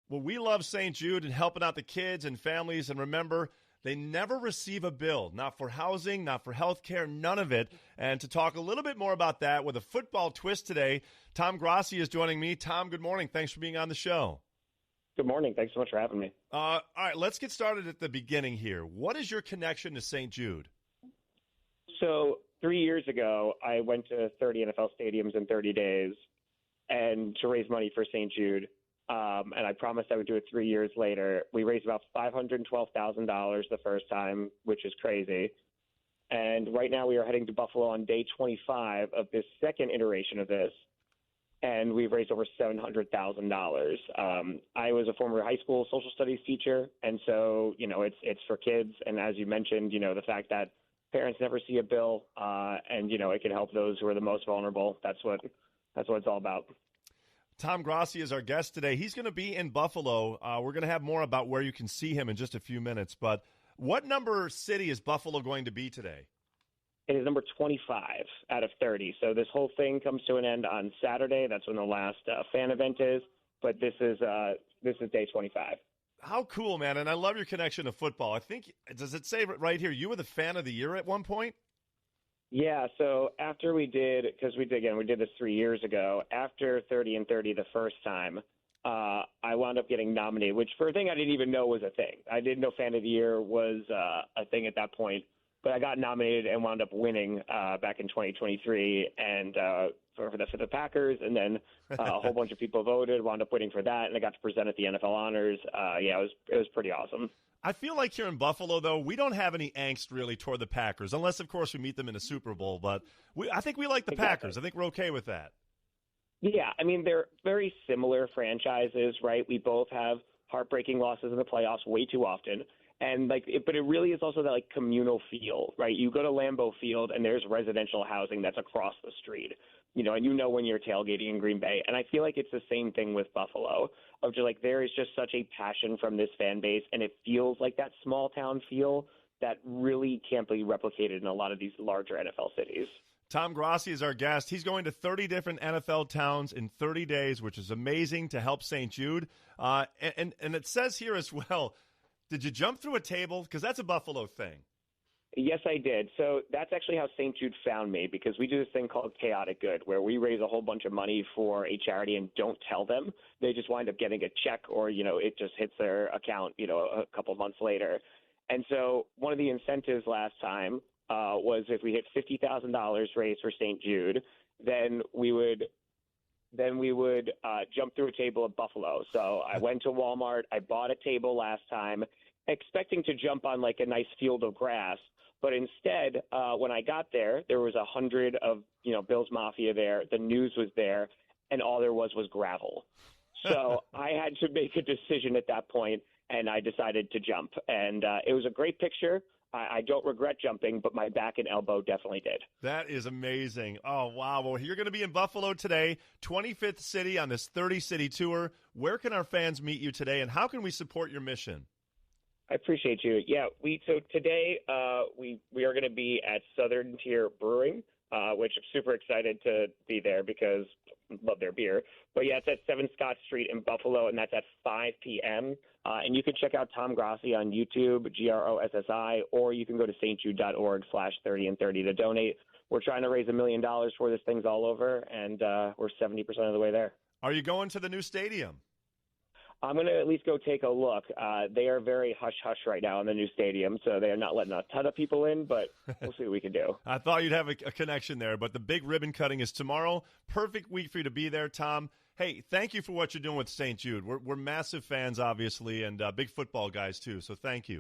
Well, we love St. Jude and helping out the kids and families. And remember, they never receive a bill, not for housing, not for health care, none of it. And to talk a little bit more about that with a football twist today, Tom Grossi is joining me. Tom, good morning. Thanks for being on the show. Good morning. Thanks so much for having me. All right, let's get started at the beginning here. What is your connection to St. Jude? So 3 years ago, I went to 30 NFL stadiums in 30 days and to raise money for St. Jude. And I promised I would do it 3 years later. We raised about $512,000 the first time, which is crazy. And right now we are heading to Buffalo on day 25 of this second iteration of this. And we've raised over $700,000. I was a former high school social studies teacher. And so, it's for kids. And as you mentioned, the fact that parents never see a bill and, it can help those who are the most vulnerable. That's what it's all about. Tom Grossi is our guest today. He's going to be in Buffalo. We're going to have more about where you can see him in just a few minutes. But what number city is Buffalo going to be today? It is number 25 out of 30. So this whole thing comes to an end on Saturday. That's when the last fan event is. But this is day 25. How cool, man. And I love your connection to football. I think, does it say right here, you were the fan of the year at one point? Yeah, so after we did this 3 years ago, after 30 and 30 the first time, I wound up getting nominated, which for a thing I didn't even know was a thing. I didn't know Fan of the Year was a thing at that point, but I got nominated and wound up winning back in 2023 and for the Packers, and then a whole bunch of people voted, wound up winning for that, and I got to present at the NFL Honors. It was pretty awesome. I feel like here in Buffalo, though, we don't have any angst really toward the Packers, unless, of course, we meet them in a Super Bowl. But I think we like the Packers. I think we're okay with that. Yeah, I mean, they're very similar franchises, right? We both have heartbreaking losses in the playoffs way too often. And but it really is also that communal feel, right? You go to Lambeau Field and there's residential housing that's across the street, and when you're tailgating in Green Bay. And I feel like it's the same thing with Buffalo, of just there is just such a passion from this fan base, and it feels like that small town feel that really can't be replicated in a lot of these larger NFL cities. Tom Grossi is our guest. He's going to 30 different NFL towns in 30 days, which is amazing to help St. Jude. And it says here as well, did you jump through a table? Because that's a Buffalo thing. Yes, I did. So that's actually how St. Jude found me, because we do this thing called Chaotic Good, where we raise a whole bunch of money for a charity and don't tell them. They just wind up getting a check, or, it just hits their account, a couple months later. And so one of the incentives last time was if we hit $50,000 raised for St. Jude, then we would jump through a table at Buffalo. So I went to Walmart. I bought a table last time, expecting to jump on a nice field of grass. But instead, when I got there, there was 100 of, Bill's Mafia there. The news was there, and all there was gravel. So I had to make a decision at that point, and I decided to jump. And it was a great picture. I don't regret jumping, but my back and elbow definitely did. That is amazing. Oh, wow. Well, you're going to be in Buffalo today, 25th city on this 30-city tour. Where can our fans meet you today, and how can we support your mission? I appreciate you. Yeah, so today we are going to be at Southern Tier Brewing, which I'm super excited to be there because I love their beer. But yeah, it's at 7 Scott Street in Buffalo, and that's at 5 p.m. And you can check out Tom Grossi on YouTube, Grossi, or you can go to stjude.org/30 and 30 to donate. We're trying to raise $1 million for this. Thing's all over, and we're 70% of the way there. Are you going to the new stadium? I'm going to at least go take a look. They are very hush-hush right now in the new stadium, so they are not letting a ton of people in, but we'll see what we can do. I thought you'd have a connection there, but the big ribbon cutting is tomorrow. Perfect week for you to be there, Tom. Hey, thank you for what you're doing with St. Jude. We're massive fans, obviously, and big football guys, too, so thank you.